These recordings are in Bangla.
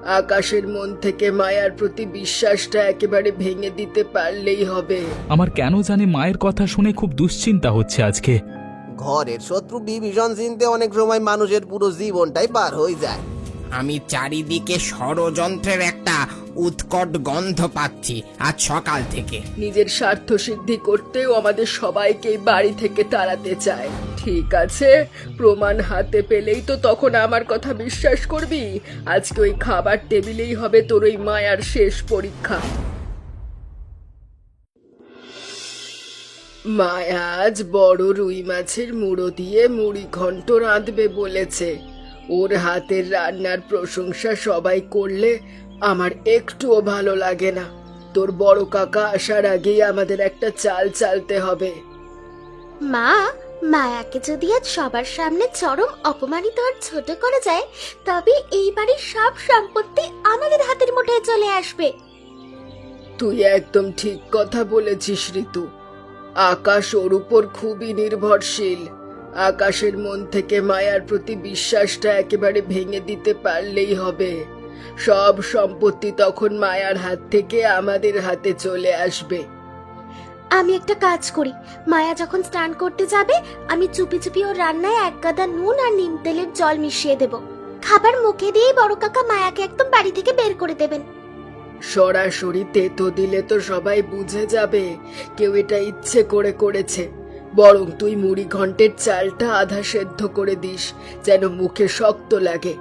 আকাশের মন থেকে মায়ার প্রতি বিশ্বাসটা একেবারে ভেঙে দিতে পারলেই হবে। আমার কেন জানি মায়ের কথা শুনে খুব দুশ্চিন্তা হচ্ছে আজকে। ঘরের শত্রু বিভীষণ চিনতে অনেক সময় মানুষের পুরো জীবনটাই পার হয়ে যায়। আমি চারিদিকে ষড়যন্ত্রের একটা উৎকট গন্ধ পাচ্ছি আজ সকাল থেকে। নিজের স্বার্থ সিদ্ধি করতেও আমাদের সবাইকে বাড়ি থেকে তাড়াতে চায়। ঠিক আছে, প্রমাণ হাতে পেলেই তো তখন আমার কথা বিশ্বাস করবি। আজকে ওই খাবার টেবিলেই হবে তোর ওই মায়ার শেষ পরীক্ষা। মায়া আজ বড় রুই মাছের মুড়ো দিয়ে মুড়ি ঘন্ট রাঁধবে বলেছে। ওর হাতের রান্নার প্রশংসা সবাই করলে আমার একটুও ভালো লাগে না। তোর বড় কাকা আসার আগেই আমাদের একটা চাল চালতে হবে। মা, মায়াকে যদি আজ সবার সামনে চরম অপমানিত আর ছোট করে যায়, তবে এই বাড়ির সব সম্পত্তি আমাদের হাতের মুঠোয় চলে আসবে। তুই একদম ঠিক কথা বলেছিস ঋতু। আকাশ ওর উপর খুবই নির্ভরশীল। আকাশের মন থেকে মায়ার প্রতি বিশ্বাসটা একেবারে ভেঙে দিতে পারলেই হবে। সব সম্পত্তি তখন মায়ার হাত থেকে আমাদের হাতে চলে আসবে। আমি একটা কাজ করি, মায়া যখন স্নান করতে যাবে আমি চুপি চুপি ওর রান্নায় এক গাদা নুন আর নিম তেলের জল মিশিয়ে দেব। খাবার মুখে দিয়েই বড় কাকা মায়াকে একদম বাড়ি থেকে বের করে দেবেন। সরাসরি তেতো দিলে তো সবাই বুঝে যাবে কেউ এটা ইচ্ছে করে করেছে। বরং তুই মুড়ি ঘন্টের চালটা আধা সেদ্ধ করে দিস, যেন মুখে শক্ত লাগে।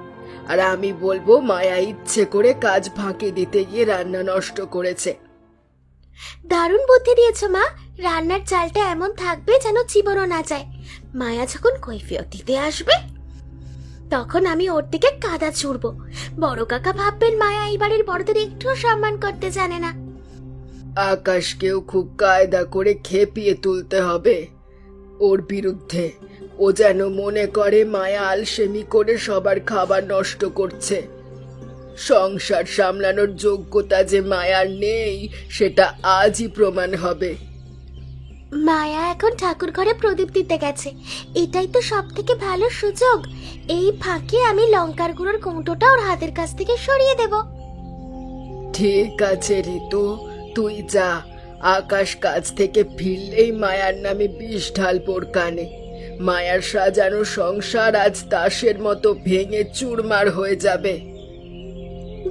আর আমি বলবো মায়া ইচ্ছে করে কাজ ফাঁকি দিতে গিয়ে রান্না নষ্ট করেছে। দারুণ বুদ্ধি দিয়েছো মা। রান্নার চালটা এমন থাকবে যেন চিবোনো না যায়। মায়া যখন কৈফিয়ত দিতে আসবে তখন আমি ওর দিকে কাদা ছুড়বো। বড় কাকা ভাববেন মায়া এই বাড়ির বড়দের একটু সম্মান করতে জানে না। আকাশকেও খুব কায়দা করে খেপিয়ে তুলতে হবে ওর বিরুদ্ধে। ও যেন মনে করে মায়া আলসেমি করে সবার খাবার নষ্ট করছে। সংসার সামলানোর যোগ্যতা যে মায়ার নেই সেটা আজই প্রমাণ হবে। মায়া এখন ঠাকুর ঘরে প্রদীপ দিতে গেছে, এটাই তো সব থেকে ভালো সুযোগ। এই ফাঁকে আমি লঙ্কার গুঁড়োর কৌটোটা ওর হাতের কাছ থেকে সরিয়ে দেব। ঠিক আছে ঋতু, তুই যা। আকাশ কাজ থেকে ফিরলেই মায়ার নামে বিষ ঢালবো ওর কানে। মায়ার সাজানো সংসার আজ তাসের মতো ভেঙে চুরমার হয়ে যাবে।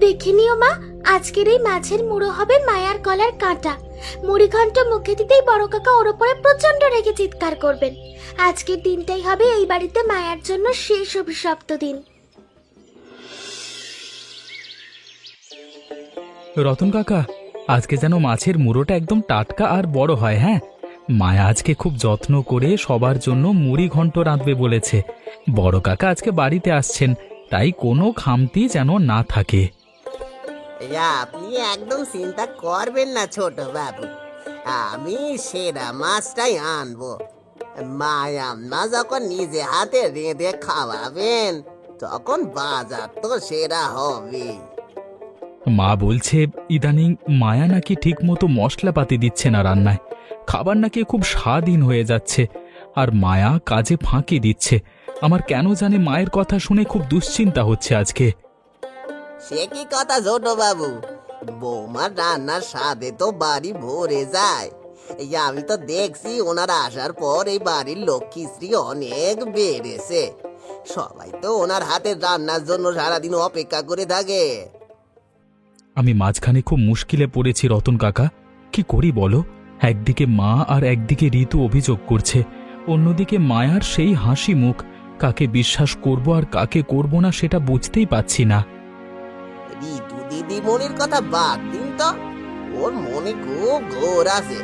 দেখে নিও মা, আজকের এই মাছের মুড়ো হবে মায়ার গলার কাঁটা। মুড়ি ঘন্ট মুখে দিতেই বড় কাকা ওর উপরে প্রচন্ড রেগে চিৎকার করবেন। আজকের দিনটাই হবে এই বাড়িতে মায়ার জন্য শেষ অভিশপ্ত দিন। রতন কাকা, আজকে যেন মাছের মুড়োটা একদম টাটকা আর বড় হয়। হ্যাঁ, মায়া আজকে খুব যত্ন করে সবার জন্য মুড়ি ঘন্ট রাঁধবে বলেছে। বড় কাকা আজকে বাড়িতে আসছেন, তাই কোনো খামতি যেন না থাকে। আপনি একদম চিন্তা করবেন না ছোট বাবু, আমি সেরা মাছটাই আনবো। মায়াম্মা যখন নিজে হাতে রেঁধে খাওয়াবেন তখন বাজার তো সেরা হবে। মা বলছে ইদানিং মায়া নাকি ঠিক মতো মশলাপাতি দিচ্ছে না রান্নায়। খাবার নাকি খুব স্বাদহীন হয়ে যাচ্ছে, আর মায়া কাজে ফাঁকি দিচ্ছে। আমার কেন জানি মায়ের কথা শুনে খুব দুশ্চিন্তা হচ্ছে আজকে। সে কি কথা ছোট বাবু, বৌমার রান্নার স্বাদে তো বাড়ি ভরে যায়। এই আমি তো দেখছি ওনার আসার পর এই বাড়ির লক্ষ্মীশ্রী অনেক বেড়েছে। সবাই তো ওনার হাতের রান্নার জন্য সারাদিন অপেক্ষা করে থাকে। আমি মাঝখানে খুব মুশকিলে পড়েছি রতন কাকা। কি করি বলো? একদিকে মা আর একদিকে ঋতু অভিযোগ করছে, অন্যদিকে মায়ার সেই হাসি মুখ। কাকে বিশ্বাস করব আর কাকে করব না সেটা বুঝতেই পাচ্ছি না। ঋতু দিদিমণির কথা বাদ দিন তো, ওর মনে খুব ঘোর আছে।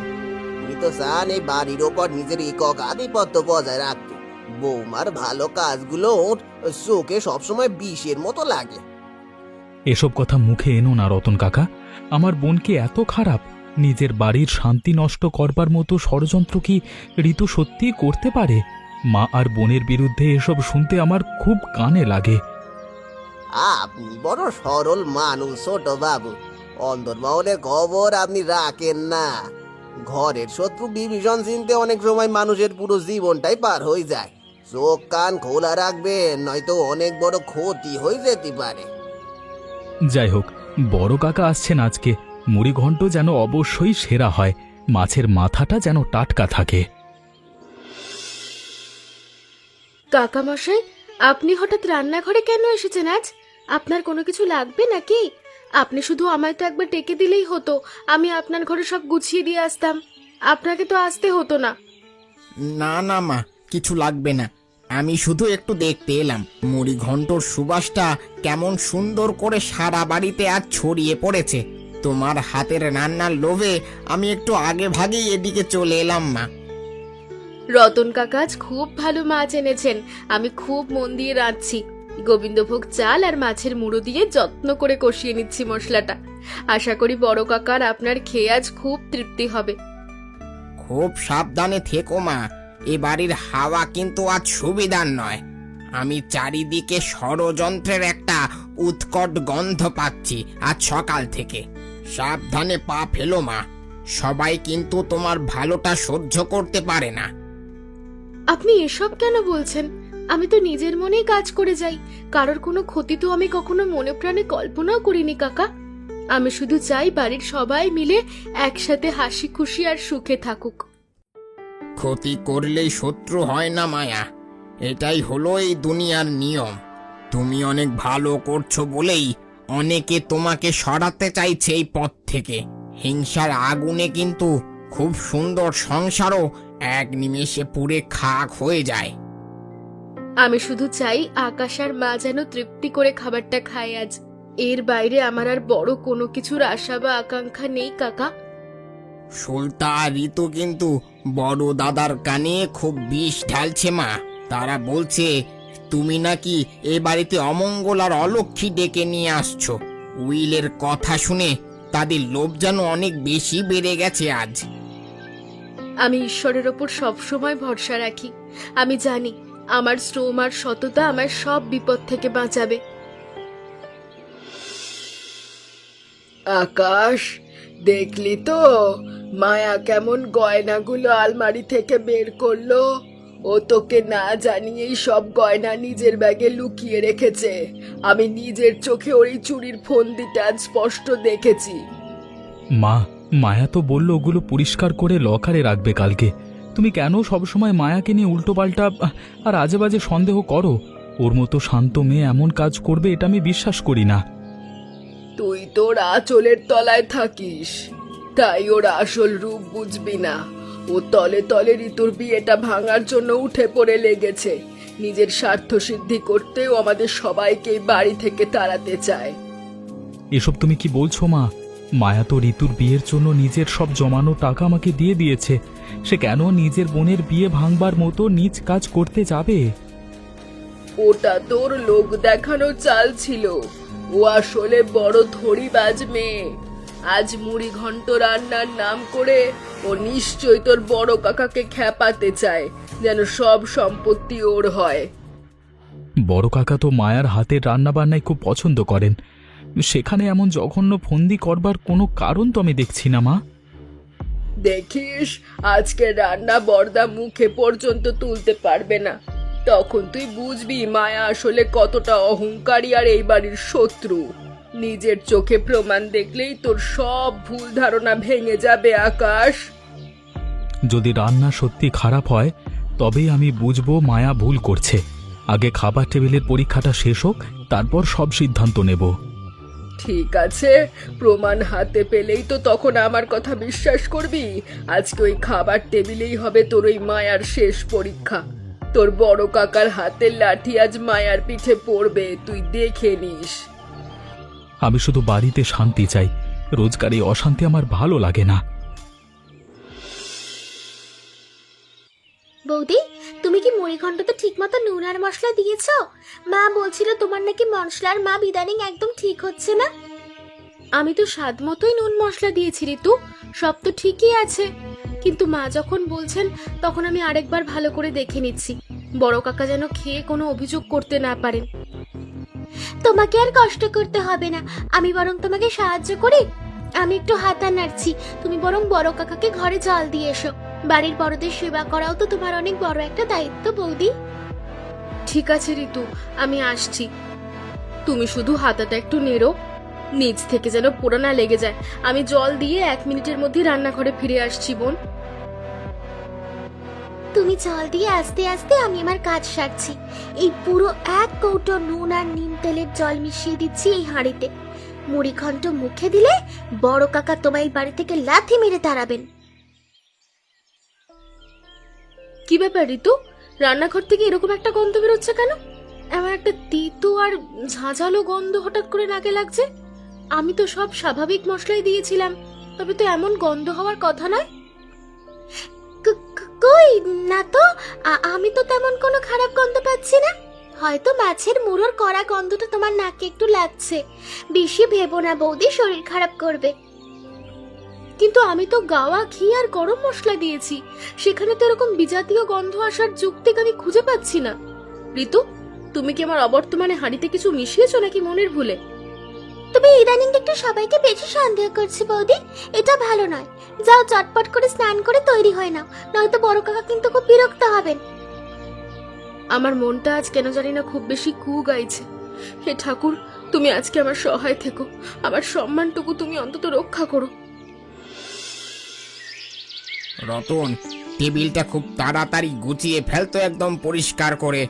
উনি তো চান এই বাড়ির ওপর নিজের একক আধিপত্য বজায় রাখতে। বৌমার ভালো কাজগুলো ওর চোখে সবসময় বিষের মতো লাগে। এসব কথা মুখে এনো না রতন কাকা। আমার বোনকে এত খারাপ, নিজের বাড়ির শান্তি নষ্ট করবার মতো ষড়যন্ত্র কি ঋতু সত্যিই করতে পারে? মা আর বোনের বিরুদ্ধে এসব শুনতে আমার খুব কানে লাগে। আপনি বড় সরল মানুষ ছোট বাবু, অন্তর্মহলের খবর আপনি রাখেন না। ঘরের শত্রু বিভীষণ চিনতে অনেক সময় মানুষের পুরো জীবনটাই পার হয়ে যায়। চোখ কান খোলা রাখবেন, নয়তো অনেক বড় ক্ষতি হয়ে যেতে পারে। যাই হোক, বড় কাকা আসছেন আজকে, মুড়িঘণ্ট যেন অবশ্যই সেরা হয়, মাছের মাথাটা যেন টাটকা থাকে। কাকা মশাই, আপনি হঠাৎ রান্নাঘরে কেন এসেছেন আজ? আপনার কোনো কিছু লাগবে নাকি? আপনি শুধু আমায় তো একবার ডেকে দিলেই হতো, আমি আপনার ঘরে সব গুছিয়ে দিয়ে আসতাম। আপনাকে তো আসতে হতো না। না না মা, কিছু লাগবে না। আমি শুধু একটু দেখতে এলাম মুড়ি ঘন্টর সুবাসটা কেমন সুন্দর করে সারা বাড়িতে আজ ছড়িয়ে পড়েছে। তোমার হাতের রান্নার লোভে আমি একটু আগে ভাগেই এদিকে চলে এলাম মা। রতন কাকা আজ খুব ভালো মাছ এনেছেন, আমি খুব মন দিয়ে রাঁধছি। গোবিন্দভোগ চাল আর মাছের মুড়ো দিয়ে যত্ন করে কষিয়ে নিচ্ছি মশলাটা। আশা করি বড় কাকার আপনার খেয়ে আজ খুব তৃপ্তি হবে। খুব সাবধানে থেকো মা, এ বাড়ির হাওয়া কিন্তু আজ সুবিধার নয়। আমি চারিদিকে ষড়যন্ত্রের একটা উৎকট গন্ধ পাচ্ছি আজ সকাল থেকে। সাবধানে পা ফেলো মা, সবাই কিন্তু তোমার ভালোটা সহ্য করতে পারে না। আপনি এসব কেন বলছেন? আমি তো নিজের মনেই কাজ করে যাই, কারোর কোনো ক্ষতি তো আমি কখনো মনে প্রাণে কল্পনাও করিনি কাকা। আমি শুধু চাই বাড়ির সবাই মিলে একসাথে হাসি খুশি আর সুখে থাকুক। ক্ষতি করলেই শত্রু হয় না মায়া, এটাই হলো এই দুনিয়ার নিয়ম। তুমি অনেক ভালো করছো বলেই অনেকে তোমাকে সরাতে চাইছে এই পথ থেকে। হিংসার আগুনে কিন্তু খুব সুন্দর সংসারও এক নিমেষে পুড়ে খাক হয়ে যায়। আমি শুধু চাই আকাশ আর মা যেন তৃপ্তি করে খাবারটা খায় আজ। এর বাইরে আমার আর বড় কোনো কিছুর আশা বা আকাঙ্ক্ষা নেই কাকা। সুলতা আর ঋতু কিন্তু বড় দাদার কানে খুব বিষ ঢালছে মা। তারা বলছে তুমি নাকি এ বাড়িতে অমঙ্গল আর অলক্ষী ডেকে নিয়ে আসছো। উইলের কথা শুনে তাদের লোভ যেন অনেক বেশি বেড়ে গেছে আজ। আমি ঈশ্বরের ওপর সবসময় ভরসা রাখি। আমি জানি আমার শ্রম আর সততা আমার সব বিপদ থেকে বাঁচাবে। আকাশ, দেখলি তো মায়া কেমন গয়নাগুলো আলমারি থেকে বের করলো? ও তোকে না জানিয়েই সব গয়না নিজের ব্যাগে লুকিয়ে রেখেছে। আমি নিজের চোখে ওই চুরির ফন্দিটা আজ স্পষ্ট দেখেছি। মা, মায়া তো বলল ওগুলো পরিষ্কার করে লকারে রাখবে কালকে। তুমি কেন সবসময় মায়াকে নিয়ে উল্টোপাল্টা আর আজেবাজে সন্দেহ করো? ওর মতো শান্ত মেয়ে এমন কাজ করবে এটা আমি বিশ্বাস করি না। তুই তোর আঁচলের তলায় থাকিস, তাই ওর আসল রূপ বুঝবি না। ও তলে তলে ঋতুর বিয়েটা ভাঙার জন্য উঠে পড়ে লেগেছে। নিজের স্বার্থ সিদ্ধি করতেও আমাদের সবাইকে বাড়ি থেকে তাড়াতে চায়। এসব তুমি কি বলছো মা? মায়া তো ঋতুর বিয়ের জন্য নিজের সব জমানো টাকা আমাকে দিয়ে দিয়েছে। সে কেন নিজের বোনের বিয়ে ভাঙবার মতো নিজ কাজ করতে যাবে? ওটা তোর লোক দেখানো চাল ছিল। ও আসলে বড় ধড়িবাজ মেয়ে। আজ মুড়ি ঘন্ট রান্নার নাম করে ও নিশ্চয়ই তোর বড় কাকাকে খ্যাপাতে চায়, যেন সব সম্পত্তি ওর হয়। বড় কাকা তো মায়ার হাতের রান্নাবান্নায় খুব পছন্দ করেন। সেখানে এমন জঘন্য ফন্দি করবার কোনো কারণ তো আমি দেখছি না মা। দেখিস, আজকে রান্না বর্দা মুখে পর্যন্ত তুলতে পারবে না। তখন তুই বুঝবি মায়া আসলে কতটা অহংকারী আর এই বাড়ির শত্রু। নিজের চোখে প্রমাণ দেখলেই তোর সব ভুল ধারণা ভেঙে যাবে আকাশ। যদি রান্না সত্যি খারাপ হয় তবেই আমি বুঝবো মায়া ভুল করছে। আগে খাবার টেবিলের পরীক্ষাটা শেষ হোক, তারপর সব সিদ্ধান্ত নেব। ঠিক আছে, প্রমাণ হাতে পেলেই তো তখন আমার কথা বিশ্বাস করবি। আজকে ওই খাবার টেবিলেই হবে তোর ওই মায়ার শেষ পরীক্ষা। তোর বড় কাকার হাতের লাঠি আজ মায়ার পিঠে পড়বে, তুই দেখে নিস। আমি শুধু বাড়িতে শান্তি চাই, রোজগার এই অশান্তি আমার ভালো লাগে না। বৌদি, তুমি কি মুড়িঘণ্টতে ঠিক মতো নুন আর মশলা দিয়েছো? মা বলছিল তোমার নাকি মশলার মা বিদানিং একদম ঠিক হচ্ছে না। আমি তো স্বাদ মতোই নুন মশলা দিয়েছি ঋতু, সব তো ঠিকই আছে। কিন্তু মা যখন বলছেন তখন আমি আরেকবার ভালো করে দেখে নিচ্ছি, বড় কাকা যেন খেয়ে কোনো অভিযোগ করতে না পারেন। তোমাকে আর কষ্ট করতে হবে না, আমি বরং তোমাকে সাহায্য করি। আমি একটু হাতা নাড়ছি, তুমি বরং বড় কাকাকে ঘরে জল দিয়ে এসো। বাড়ির বড়দের সেবা করাও তো তোমার অনেক বড় একটা দায়িত্ব বৌদি। ঠিক আছে ঋতু, আমি আসছি। তুমি শুধু হাতাটা একটু নেড়ো। নিচ থেকে যেন পোড়া না লেগে যায়। আমি জল দিয়ে 1 মিনিটের মধ্যে রান্নাঘরে ফিরে আসছি বোন। তুমি জল দিয়ে আস্তে আস্তে, আমি আমার কাজ সারছি। এই পুরো 1 কৌটো নুন আর নিম তেলের জল মিশিয়ে দিচ্ছি এই হাঁড়িতে। মুড়ি ঘন্ট মুখে দিলে বড় কাকা তোমার এই বাড়ি থেকে লাথি মেরে তাড়াবেন। কি ব্যাপার ঋতু, রান্নাঘর থেকে এরকম একটা গন্ধ বেরোচ্ছে কেন? এমন একটা তিতো আর ঝাঁঝালো গন্ধ হঠাৎ করে নাকে লাগছে। আমি তো সব স্বাভাবিক মশলাই দিয়েছিলাম, তবে তো এমন গন্ধ হওয়ার কথা নয়। কই না তো, আমি তো তেমন কোনো খারাপ গন্ধ পাচ্ছি না। হয়তো মাছের মুড়োর কড়া গন্ধটা তোমার নাকে একটু লাগছে। বেশি ভেবো না বৌদি, শরীর খারাপ করবে। কিন্তু আমি তো গাওয়া ঘি আর গরম মশলা দিয়েছি, সেখানে তো এরকম বিজাতীয় গন্ধ আসার যুক্তি আমি খুঁজে পাচ্ছি না। ঋতু, তুমি কি আমার অবর্তমানে হাঁড়িতে কিছু মিশিয়েছো নাকি মনের ভুলে? তবে ইদানিং একটু সবাইকে বেশি সন্দেহ করছি বৌদি, এটা ভালো নয়। যাও চটপট করে স্নান করে তৈরি হয়ে নাও, নয়তো বড় কাকা কিন্তু খুব বিরক্ত হবেন। আমার মনটা আজ কেন জানি না খুব বেশি কু গাইছে। হে ঠাকুর, তুমি আজকে আমার সহায় থেকো, আমার সম্মানটুকু তুমি অন্তত রক্ষা করো। রতন, টেবিলটা খুব তাড়াতাড়ি গুছিয়ে ফেলতো, একদম পরিষ্কার করে।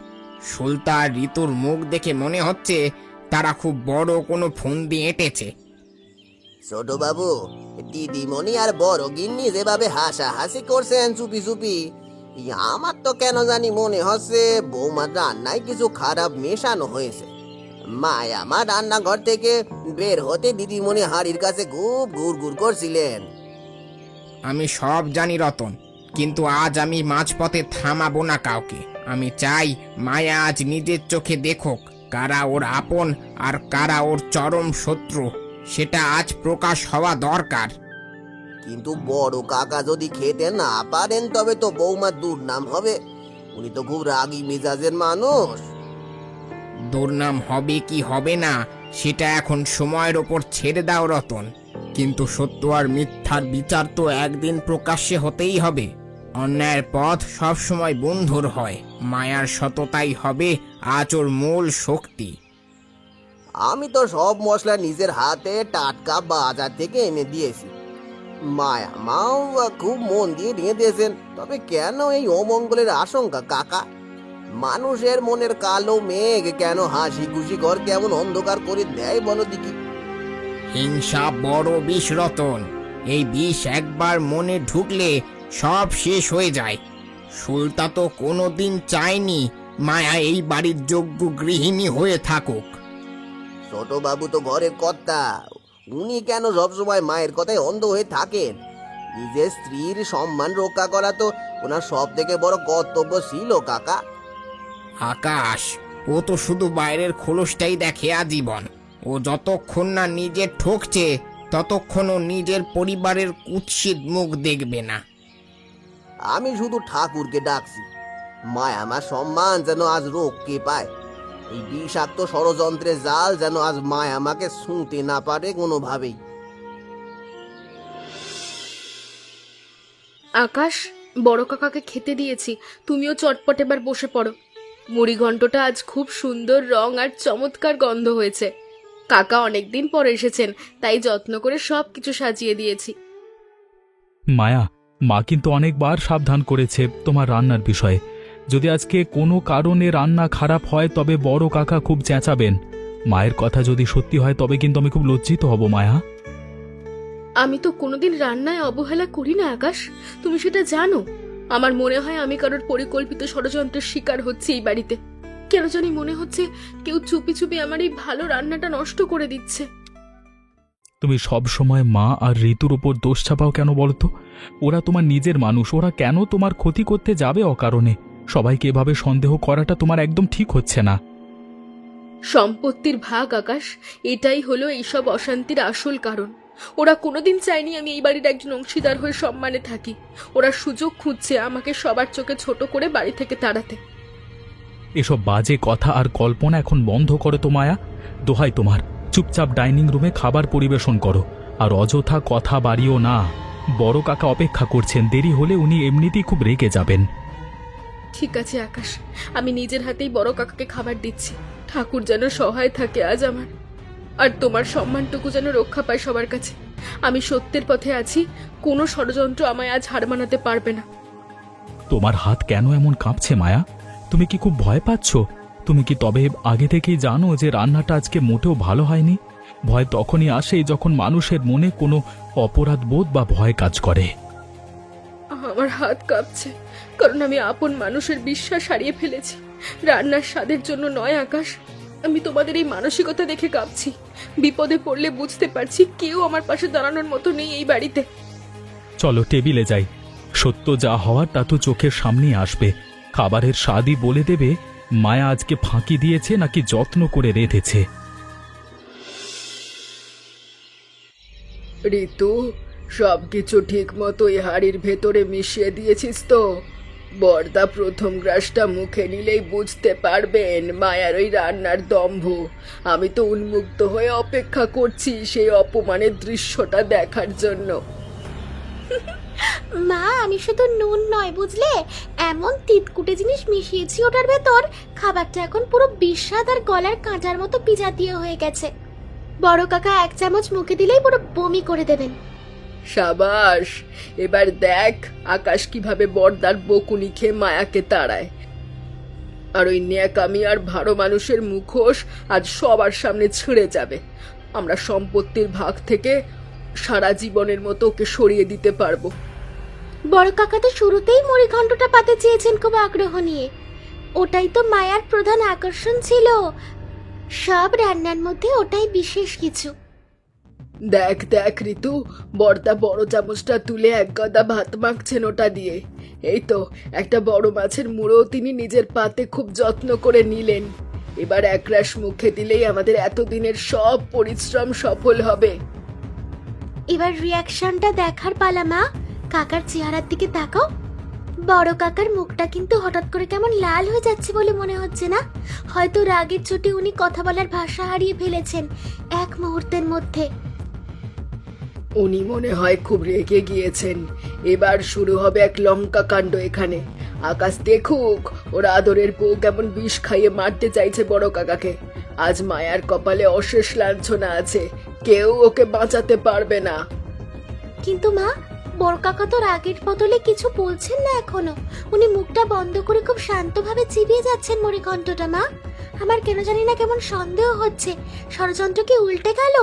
সুলতা আর ঋতুর মুখ দেখে মনে হচ্ছে তারা খুব বড় কোনো ফোন দিয়ে এঁটেছে। ছোট বাবু, দিদিমণি আর বড় গিন্নি যেভাবে হাসাহাসি করছেন চুপি চুপি, আমার তো কেন জানি মনে হচ্ছে বৌমার রান্নায় কিছু খারাপ মেশানো হয়েছে। মায়া আমার রান্নাঘর থেকে বের হতে দিদিমণি হাড়ির কাছে খুব ঘুরঘুর করছিলেন। আমি সব জানি রতন, কিন্তু আজ আমি মাঝপথে থামাবো না কাউকে। আমি চাই মায়া আজ নিজের চোখে দেখুক কারা ওর আপন আর কারা ওর চরম শত্রু। সেটা আজ প্রকাশ হওয়া দরকার। কিন্তু বড় কাকা যদি খেতে না পারেন তবে তো বৌমার দুর্নাম হবে। উনি তো খুব রাগী মেজাজের মানুষ। দুর্নাম হবে কি হবে না সেটা এখন সময়ের ওপর ছেড়ে দাও রতন, কিন্তু সত্য আর মিথ্যার বিচার তো একদিন প্রকাশ্যে হতেই হবে। অন্যায়ের পথ সবসময় বন্ধুর হয়। মায়ার সততাই হবে আজ ওর মূল শক্তি। আমি তো সব মশলা নিজের হাতে টাটকা বাজার থেকে এনে দিয়েছি। মায়া মাও খুব মন দিয়ে নিয়ে দিয়েছেন। তবে কেন এই অমঙ্গলের আশঙ্কা কাকা? মানুষের মনের কালো মেঘ কেন হাসি খুশি ঘর কেমন অন্ধকার করে দেয় বলো দেখি? হিংসা বড় বিষ রতন, এই বিষ একবার মনে ঢুকলে সব শেষ হয়ে যায়। সুলতা তো কোনোদিন চায়নি মায়া এই বাড়ির যোগ্য গৃহিণী হয়ে থাকুক। ছোট বাবু তো ঘরের কর্তা, উনি কেন সবসময় মায়ের কথায় অন্ধ হয়ে থাকেন? নিজের স্ত্রীর সম্মান রক্ষা করা তো ওনার সব থেকে বড় কর্তব্য ছিল কাকা। আকাশ, ও তো শুধু বাইরের খোলসটাই দেখে আজীবন। ও যতক্ষণ না নিজে ঠকছে ততক্ষণ ও নিজের পরিবারের কুৎসিত মুখ দেখবে না। আমি শুধু ঠাকুরকে ডাকছি, মায়া আমার সম্মান যেন আজ রক্ষে পায়। এই বিষাক্ত ষড়যন্ত্রের জাল যেন আজ মায়া আমাকে ছুঁতে না পারে কোনোভাবেই। আকাশ, বড় কাকাকে খেতে দিয়েছি, তুমিও চটপট এবার বসে পড়ো। মুড়ি ঘন্টটা আজ খুব সুন্দর রং আর চমৎকার গন্ধ হয়েছে। কাকা অনেকদিন পর এসেছেন, তাই যত্ন করে সবকিছু সাজিয়ে দিয়েছি। মায়া, মা কিন্তু অনেকবার সাবধান করেছে তোমার রান্নার বিষয়ে। যদি আজকে কোনো কারণে রান্না খারাপ হয় তবে বড় কাকা খুব চেঁচাবেন। মায়ের কথা যদি সত্যি হয় তবে কিন্তু আমি খুব লজ্জিত হব মায়া। আমি তো কোনোদিন রান্নায় অবহেলা করি না আকাশ, তুমি সেটা জানো। আমার মনে হয় আমি কারোর পরিকল্পিত ষড়যন্ত্রের শিকার হচ্ছি এই বাড়িতে। কেন জানি মনে হচ্ছে কেউ চুপি চুপি আমার এই ভালো রান্নাটা নষ্ট করে দিচ্ছে। তুমি সব সময় মা আর ঋতুর ওপর দোষ চাপাও কেন বলতো? ওরা তোমার নিজের মানুষ, ওরা কেন তোমার ক্ষতি করতে যাবে অকারণে? সবাইকে এভাবে সন্দেহ করাটা তোমার একদম ঠিক হচ্ছে না। সম্পত্তির ভাগ আকাশ, এটাই হলো এইসব অশান্তির আসল কারণ। ওরা কোনোদিন চায়নি আমি এই বাড়ির একজন অংশীদার হয়ে সম্মানে থাকি। ওরা সুযোগ খুঁজছে আমাকে সবার চোখে ছোট করে বাড়ি থেকে তাড়াতে। এসব বাজে কথা আর কল্পনা এখন বন্ধ করো তো মায়া, দোহাই তোমার। চুপচাপ ডাইনিং রুমে খাবার পরিবেশন করো, আর অযথা কথা বাড়িও না। বড় কাকা অপেক্ষা করছেন, দেরি হলে উনি এমনিতেই খুব রেগে যাবেন। ঠিক আছে আকাশ, আমি নিজের হাতেই বড় কাকাকে খাবার দিচ্ছি। ঠাকুর যেন সহায় থাকে আজ আমার। আর তোমার সম্মানটুকু যেন রক্ষা পায় সবার কাছে। আমি সত্যের পথে আছি, কোনো ষড়যন্ত্র আমায় আজ হার মানাতে পারবে না। তোমার হাত কেন এমন কাঁপছে মায়া? তুমি কি খুব ভয় পাচ্ছ? তুমি কি তবে আগে থেকেই জানো যে রান্নাটা আজকে মোটেও ভালো হয়নি? ভয় তখনই আসে যখন মানুষের মনে কোনো অপরাধ বোধ বা ভয় কাজ করে। আমার হাত কাঁপছে, কারণ আমি আপন মানুষের বিশ্বাস হারিয়ে ফেলেছি। রান্নার স্বাদের জন্য নয় আকাশ, আমি তোমাদের এই মানসিকতা দেখে কাঁপছি। বিপদে পড়লে বুঝতে পারছি কেউ আমার পাশে দাঁড়ানোর মতো নেই এই বাড়িতে। চলো টেবিলে যাই। সত্য যা হওয়ার তা তো চোখের সামনেই আসবে। খাবারের স্বাদই বলে দেবে মায়া আজকে ফাঁকি দিয়েছে নাকি যত্ন করে রেঁধেছে। ঋতু, সবকিছু ঠিক মতো এই হাড়ির ভেতরে মিশিয়ে দিয়েছিস তো? বর্দা প্রথম গ্রাসটা মুখে নিলেই বুঝতে পারবেন মায়ার ওই রান্নার দম্ভ। আমি তো উন্মুক্ত হয়ে অপেক্ষা করছি সেই অপমানের দৃশ্যটা দেখার জন্য। মা, আমি শুধু নুন নয় বুঝলে, এমন তিতকুটে জিনিস মিশিয়েছি ওটার ভেতর, খাবারটা এখন পুরো বিস্বাদ আর গলার কাঁটার মতো পিজাতীয় হয়ে গেছে। বড় কাকা এক চামচ মুখে দিলেই পুরো বমি করে দেবেন। সাবাস, এবার দেখ আকাশ কিভাবে বর্দার বকুনি খেয়ে মায়াকে তাড়ায়। আর ওই ন্যাকামি আর ভালো মানুষের মুখোশ আজ সবার সামনে ছিঁড়ে যাবে। আমরা সম্পত্তির ভাগ থেকে সারা জীবনের মতো ওকে সরিয়ে দিতে পারবো। বড় কাকা তো শুরুতেই মুড়িঘণ্টটা পাতে চেয়েছেন খুব আগ্রহ নিয়ে। ওটাই তো মায়ার প্রধান আকর্ষণ ছিল। সব রান্নার মধ্যে ওটাই বিশেষ কিছু। দেখ দেখ ঋতু, বর্দা বড় চামচটা তুলে এক গদা ভাত মাখছেন ওটা দিয়ে। এই তো একটা বড় মাছের মুড়ো তিনি নিজের পাতে খুব যত্ন করে নিলেন। এবার একরাশ মুখে দিলেই আমাদের এতদিনের সব পরিশ্রম সফল হবে। এবার রিয়াকশনটা দেখার পালা মা। কাকার চেহারার দিকে তাকাও। বড় কাকার মুখটা কিন্তু হঠাৎ করে কেমন লাল হয়ে যাচ্ছে বলে মনে হচ্ছে না? হয়তো রাগের চোটে উনি কথা বলার ভাষা হারিয়ে ফেলেছেন এক মুহূর্তের মধ্যে। উনি মনে হয় খুব রেগে গিয়েছেন। এবার শুরু হবে এক লঙ্কা কাণ্ড এখানে। আকাশ দেখুক ওর আদরের বউ কেমন বিষ খাইয়ে মারতে চাইছে বড় কাকাকে। আজ মায়ার কপালে অশেষ লাঞ্ছনা আছে, কেউ ওকে বাঁচাতে পারবে না। কিন্তু মা, বড় কাকা তো রাগের বদলে কিছু বলছেন না এখনো। উনি মুখটা বন্ধ করে খুব শান্তভাবে চিবিয়ে যাচ্ছেন মুড়িঘণ্টটা। মা, আমার কেন জানি না কেমন সন্দেহ হচ্ছে, ষড়যন্ত্র কি উল্টে গেল?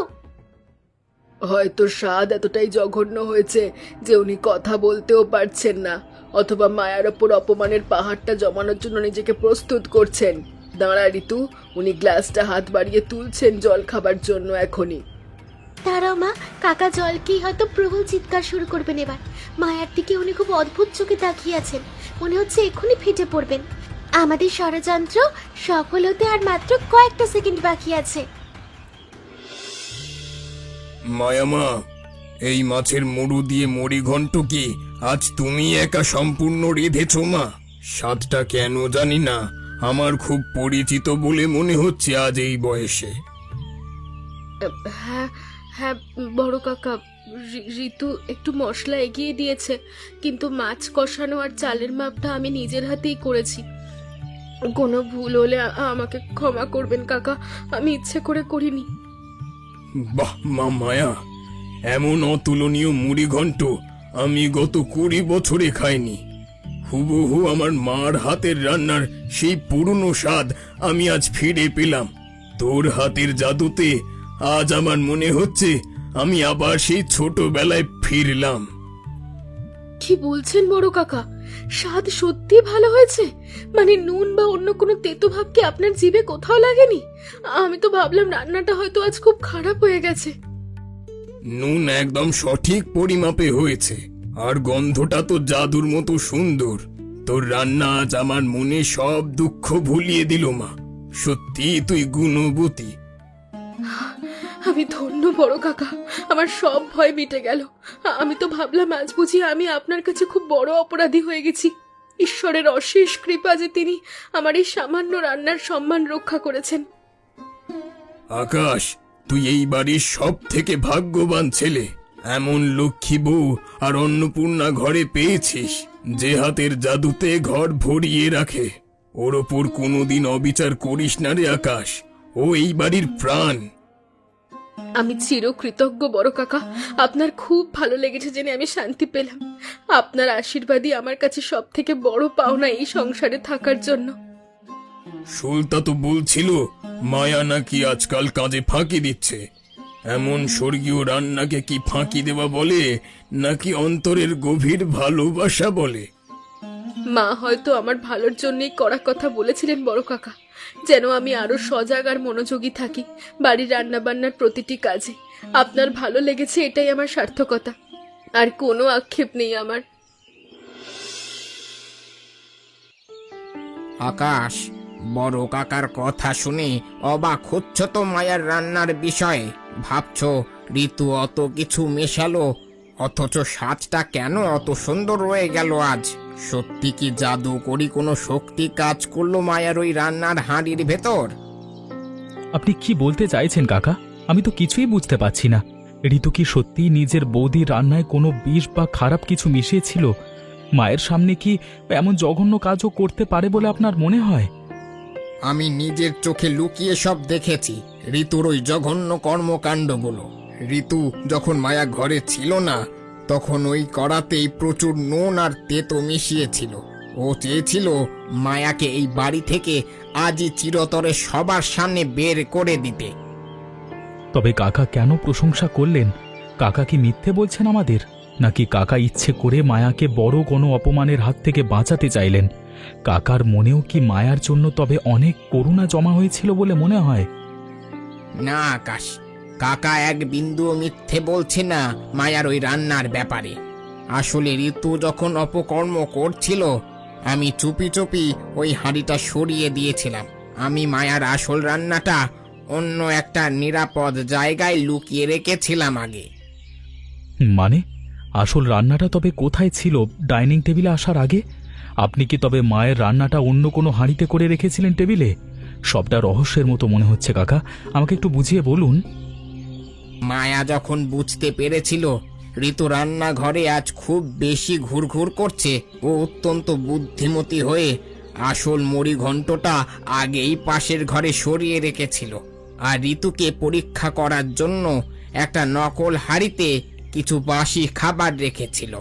হয়তো স্বাদ এতটাই জঘন্য হয়েছে যে উনি কথা বলতেও পারছেন না, অথবা মায়ার ওপর অপমানের পাহাড়টা জমানোর জন্য নিজেকে প্রস্তুত করছেন। দাঁড়া ঋতু, উনি গ্লাসটা হাত বাড়িয়ে তুলছেন জল খাবার জন্য এখনই। দাঁড়াও মা, কাকা জলকেই হয়তো প্রবল চিৎকার শুরু করবেন এবার। মায়ার দিকে উনি খুব অদ্ভুত চোখে তাকিয়ে আছেন, মনে হচ্ছে এক্ষুনি ফেটে পড়বেন। আমাদের ষড়যন্ত্র সফল হতে আর মাত্র কয়েকটা সেকেন্ড বাকি আছে। মায়ামা, এই মাছের মুড়ো দিয়ে মুড়িঘণ্ট কি আজ তুমি একা সম্পূর্ণ রেঁধেছ মা? স্বাদটা কেন জানি না আমার খুব পরিচিত বলে মনে হচ্ছে আজ এই বয়সে। হ্যাঁ হ্যাঁ বড় কাকা, ঋতু একটু মশলা এগিয়ে দিয়েছে, কিন্তু মাছ কষানো আর চালের মাপটা আমি নিজের হাতেই করেছি। কোনো ভুল হলে আমাকে ক্ষমা করবেন কাকা, আমি ইচ্ছে করে করিনি। বাহ মা মায়া, এমন অতুলনীয় মুড়িঘণ্ট আমি গত 20 বছরে খাইনি। হুবহু আমার মার হাতের রান্নার সেই পুরনো স্বাদ আমি আজ ফিরে পেলাম। তোর হাতের জাদুতে আজ আমার মনে হচ্ছে আমি আবার সেই ছোটবেলায় ফিরলাম। কি বলছেন বড় কাকা? স্বাদ সত্যি ভালো হয়েছে? মানে নুন বা অন্য কোনো তেতো ভাব কি আপনার জিভে কোথাও লাগেনি? আমি তো ভাবলাম রান্নাটা হয়তো আজ খুব খারাপ হয়ে গেছে। নুন একদম সঠিক পরিমাপে হয়েছে, আর গন্ধটা তো জাদুর মতো সুন্দর। তোর রান্না আজ আমার মনে সব দুঃখ ভুলিয়ে দিল মা। সত্যি তুই গুণবতী। আমি ধন্য বড় কাকা, আমার সব ভয় মিটে গেল। আমি তো ভাবলাম আজ বুঝি আমি আপনার কাছে খুব বড় অপরাধী হয়ে গেছি। ঈশ্বরের অশেষ কৃপা যে তিনি আমার এই সামান্য রান্নার সম্মান রক্ষা করেছেন। আকাশ, তুই এই বাড়ির সব থেকে ভাগ্যবান ছেলে। এমন লক্ষ্মী বউ আর অন্নপূর্ণা ঘরে পেয়েছিস যে হাতের জাদুতে ঘর ভরিয়ে রাখে। ওর ওপর কোনোদিন অবিচার করিস না রে আকাশ, ও এই বাড়ির প্রাণ। আমি চিরকৃতজ্ঞ বড় কাকা। আপনার খুব ভালো লেগেছে জেনে আমি শান্তি পেলাম। আপনার আশীর্বাদই আমার কাছে সব থেকে বড় পাওনা এই সংসারে থাকার জন্য। সুলতা তো বলছিল মায়া নাকি আজকাল কাজে ফাঁকি দিচ্ছে। এমন স্বর্গীয় রান্নাকে কি ফাঁকি দেওয়া বলে নাকি অন্তরের গভীর ভালোবাসা বলে? মা হয়তো আমার ভালোর জন্যই কড়া কথা বলেছিলেন বড় কাকা, যেন আমি আরো সজাগ আর মনোযোগী থাকি বাড়ির রান্নাবান্নার প্রতিটি কাজে। আপনার ভালো লেগেছে এটাই আমার সার্থকতা, আর কোনো আক্ষেপ নেই আমার। আকাশ, বড় কাকার কথা শুনে অবাক হচ্ছ তো মায়ার রান্নার বিষয়ে? ভাবছো ঋতু অত কিছু মেশালো, অথচ স্বাদটা কেন অত সুন্দর রয়ে গেল আজ? সত্যি কি জাদু করি কোনো শক্তি কাজ করলো মায়ার ওই রান্নার হাঁড়ির ভেতর? আপনি কি বলতে চাইছেন কাকা? আমি তো কিছুই বুঝতে পারছি না। ঋতু কি সত্যি নিজের বৌদির রান্নায় কোনো বিষ বা খারাপ কিছু মিশিয়েছিল? মায়ের সামনে কি এমন জঘন্য কাজও করতে পারে বলে আপনার মনে হয়? আমি নিজের চোখে লুকিয়ে সব দেখেছি ঋতুর ওই জঘন্য কর্মকাণ্ডগুলো। ঋতু যখন মায়া ঘরে ছিল না, তখন ওই কড়াতেই প্রচুর নুন আর তেতো মিশিয়েছিল। ও চেয়েছিল মায়াকে এই বাড়ি থেকে আজই চিরতরে সবার সামনে বের করে দিতে। তবে কাকা কেন প্রশংসা করলেন? কাকা কি মিথ্যে বলছেন আমাদের, নাকি কাকা ইচ্ছে করে মায়াকে বড় কোনো অপমানের হাত থেকে বাঁচাতে চাইলেন? কাকার মনেও কি মায়ার জন্য তবে অনেক করুণা জমা হয়েছিল বলে মনে হয়? না আকাশ, কাকা এক বিন্দুও মিথ্যে বলছে না মায়ার ওই রান্নার ব্যাপারে। আসলে ঋতু যখন অপকর্ম করছিল, আমি চুপি চুপি ওই হাঁড়িটা সরিয়ে দিয়েছিলাম। আমি মায়ার আসল রান্নাটা অন্য একটা নিরাপদ জায়গায় লুকিয়ে রেখেছিলাম আগে। মানে আসল রান্নাটা তবে কোথায় ছিল ডাইনিং টেবিলে আসার আগে? আপনি কি তবে মায়ের রান্নাটা অন্য কোনো হাঁড়িতে করে রেখেছিলেন টেবিলে? সবটা রহস্যের মতো মনে হচ্ছে কাকা, আমাকে একটু বুঝিয়ে বলুন। মায়া যখন বুঝতে পেরেছিল ঋতু রান্নাঘরে আজ খুব বেশি ঘুরঘুর করছে, ও অত্যন্ত বুদ্ধিমতী হয়ে আসল মুড়ি ঘন্টটা আগেই পাশের ঘরে সরিয়ে রেখেছিল, আর ঋতুকে পরীক্ষা করার জন্য একটা নকল হাঁড়িতে কিছু বাসি খাবার রেখেছিল।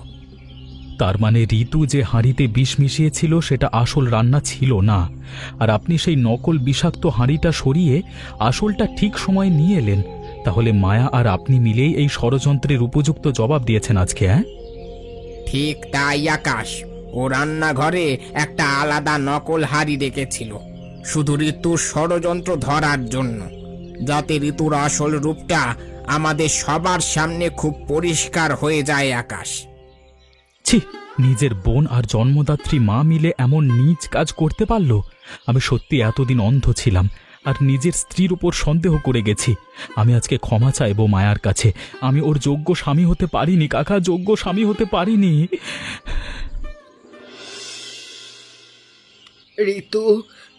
তার মানে ঋতু যে হাঁড়িতে বিষ মিশিয়েছিল সেটা আসল রান্না ছিল না, আর আপনি সেই নকল বিষাক্ত হাঁড়িটা সরিয়ে আসলটা ঠিক সময়ে নিয়ে এলেন। তাহলে মায়া আর আপনি মিলেই এই ষড়যন্ত্রের উপযুক্ত জবাব দিয়েছেন আজকে, হ্যাঁ? ঠিক তাই আকাশ, ও রান্নাঘরে একটা আলাদা নকল হাঁড়ি রেখেছিল শুধু ঋতুর ষড়যন্ত্র ধরার জন্য, যাতে ঋতুর আসল রূপটা আমাদের সবার সামনে খুব পরিষ্কার হয়ে যায়। আকাশ, ছি, নিজের বোন আর জন্মদাত্রী মা মিলে এমন নীচ কাজ করতে পারল? আমি সত্যি এতদিন অন্ধ ছিলাম আর নিজের স্ত্রীর উপর সন্দেহ করে গেছি। আমি আজকে ক্ষমা চাইবো মায়ার কাছে। আমি ওর যোগ্য স্বামী হতে পারিনি কাকা, যোগ্য স্বামী হতে পারিনি। ঋতু,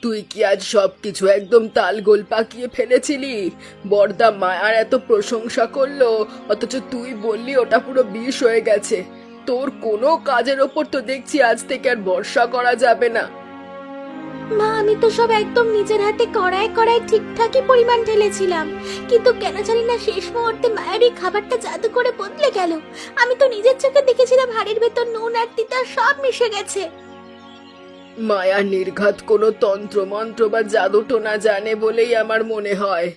তুই কি আজ সবকিছু একদম তালগোল পাকিয়ে ফেলেছিলি? বড়দা মায়ার এত প্রশংসা করলো, অথচ তুই বললি ওটা পুরো বিষ হয়ে গেছে। তোর কোনো কাজের ওপর তো দেখছি আজ থেকে আর ভরসা করা যাবে না। মা, আমি তো সব একদম নিজের হাতে কড়ায় কড়ায় ঠিকঠাকই পরিমাণ ঢেলেছিলাম, কিন্তু কেন জানি না শেষ মুহূর্তে মায়ের এই খাবারটা জাদু করে বদলে গেল। আমি তো নিজের চোখে দেখেছিলাম হাড়ির ভেতর নুন আর তিতা সব মিশে গেছে। মায়া নির্ঘাত কোনো তন্ত্র মন্ত্র বা জাদু টোনা জানে বলেই আমার মনে হয়,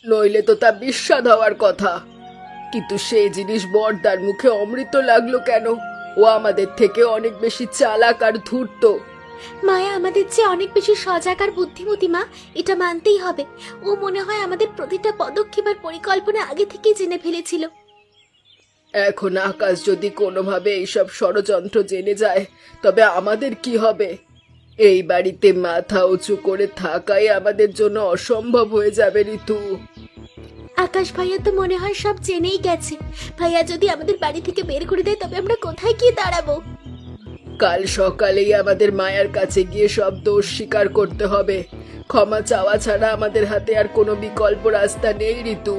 নইলে তো তা বিস্বাদ হওয়ার কথা। কিন্তু সেই জিনিস বড়দার মুখে অমৃত লাগলো কেন? ও আমাদের থেকে অনেক বেশি চালাক আর ধূর্ত। মায়া আমাদের চেয়ে অনেক বেশি সজাগ আর বুদ্ধিমতী মা, এটা মানতেই হবে। ও মনে হয় আমাদের প্রতিটা পদক্ষেপ আর পরিকল্পনা আগে থেকেই জেনে ফেলেছিল। এখন আকাশ যদি কোনোভাবে এইসব ষড়যন্ত্র জেনে যায়, তবে আমাদের কি হবে? এই বাড়িতে মাথা উঁচু করে থাকাই আমাদের জন্য অসম্ভব হয়ে যাবে ঋতু। আকাশ ভাইয়া তো মনে হয় সব জেনেই গেছে। ভাইয়া যদি আমাদের বাড়ি থেকে বের করে দেয়, তবে আমরা কোথায় গিয়ে দাঁড়াবো? কাল সকালেই আমাদের মায়ের কাছে গিয়ে সব দোষ স্বীকার করতে হবে। ক্ষমা চাওয়া ছাড়া আমাদের হাতে আর কোনো বিকল্প রাস্তা নেই ঋতু।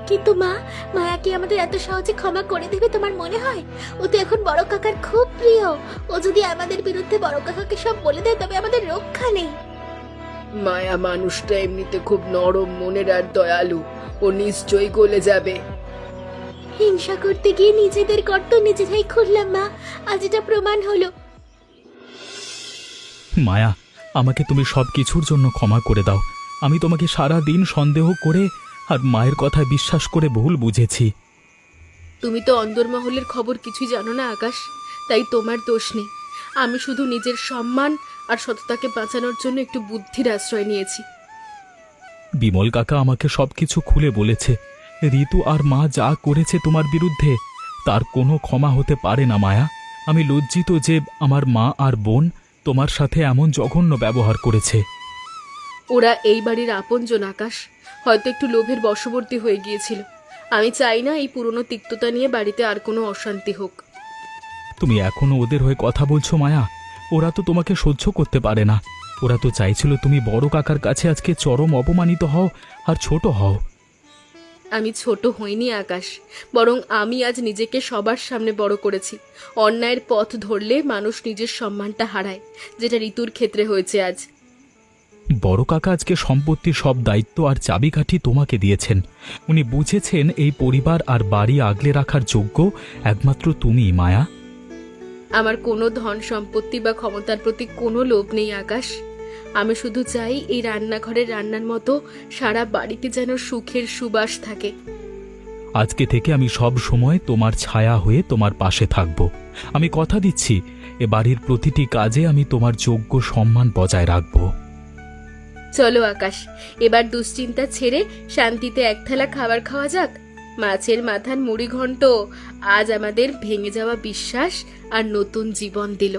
কিন্তু মা, মায়া কি আমাদের এত সহজে ক্ষমা করে দেবে তোমার মনে হয়? ও তো এখন বড় কাকার খুব প্রিয়। ও যদি আমাদের বিরুদ্ধে বড় কাকাকে সব বলে দেয়, তবে আমাদের রক্ষা নেই। মায়া মানুষটা এমনিতে খুব নরম মনের আর দয়ালু, ও নিশ্চয়ই গলে যাবে। হিংসা করতে গিয়ে নিজেদের গর্ত নিজেরাই খুললাম মা, আজ এটা প্রমাণ হলো। মায়া, আমাকে তুমি সব কিছুর জন্য ক্ষমা করে দাও। আমি তোমাকে সারা দিন সন্দেহ করে আর মায়ের কথায় বিশ্বাস করে ভুল বুঝেছি। তুমি তো অন্দরমহলের খবর কিছুই জানো না আকাশ, তাই তোমার দোষ নেই। আমি শুধু নিজের সম্মান আর সততাকে বাঁচানোর জন্য একটু বুদ্ধির আশ্রয় নিয়েছি। বিমল কাকা আমাকে সবকিছু খুলে বলেছে। ঋতু আর মা যা করেছে তোমার বিরুদ্ধে, তার কোনো ক্ষমা হতে পারে না মায়া। আমি লজ্জিত যে আমার মা আর বোন তোমার সাথে এমন জঘন্য ব্যবহার করেছে। ওরা এই বাড়ির আপনজন আকাশ, হয়তো একটু লোভের বশবর্তী হয়ে গিয়েছিল। আমি চাই না এই পুরনো তিক্ততা নিয়ে বাড়িতে আর কোনো অশান্তি হোক। তুমি এখনো ওদের হয়ে কথা বলছো মায়া? ওরা তো তোমাকে সহ্য করতে পারে না। ওরা তো চাইছিল তুমি বড় কাকার কাছে আজকে চরম অপমানিত হও আর ছোট হও। আমি ছোট হইনি আকাশ, বরং আমি আজ নিজেকে সবার সামনে বড় করেছি। অন্যায়ের পথ ধরলে মানুষ নিজের সম্মানটা হারায়, যেটা ঋতুর ক্ষেত্রে হয়েছে আজ। বড় কাকা আজকে সম্পত্তির সব দায়িত্ব আর চাবিকাঠি তোমাকে দিয়েছেন। উনি বুঝেছেন এই পরিবার আর বাড়ি আগলে রাখার যোগ্য একমাত্র তুমিই মায়া। আমার কোনো ধন সম্পত্তি বা ক্ষমতার প্রতি কোনো লোভ নেই আকাশ। আমি শুধু চাই এই রান্নাঘরের রান্নার মতো সারা বাড়িতে যেন সুখের সুবাস থাকে। আজকে থেকে আমি সব সময় তোমার ছায়া হয়ে তোমার পাশে থাকব। আমি কথা দিচ্ছি, এ বাড়ির প্রতিটি কাজে আমি তোমার যোগ্য সম্মান বজায় রাখব। চলো আকাশ, এবার দুশ্চিন্তা ছেড়ে শান্তিতে এক থালা খাবার খাওয়া যাক। মাছের মাথার মুড়ি ঘন্ট আজ আমাদের ভেঙে যাওয়া বিশ্বাস আর নতুন জীবন দিল।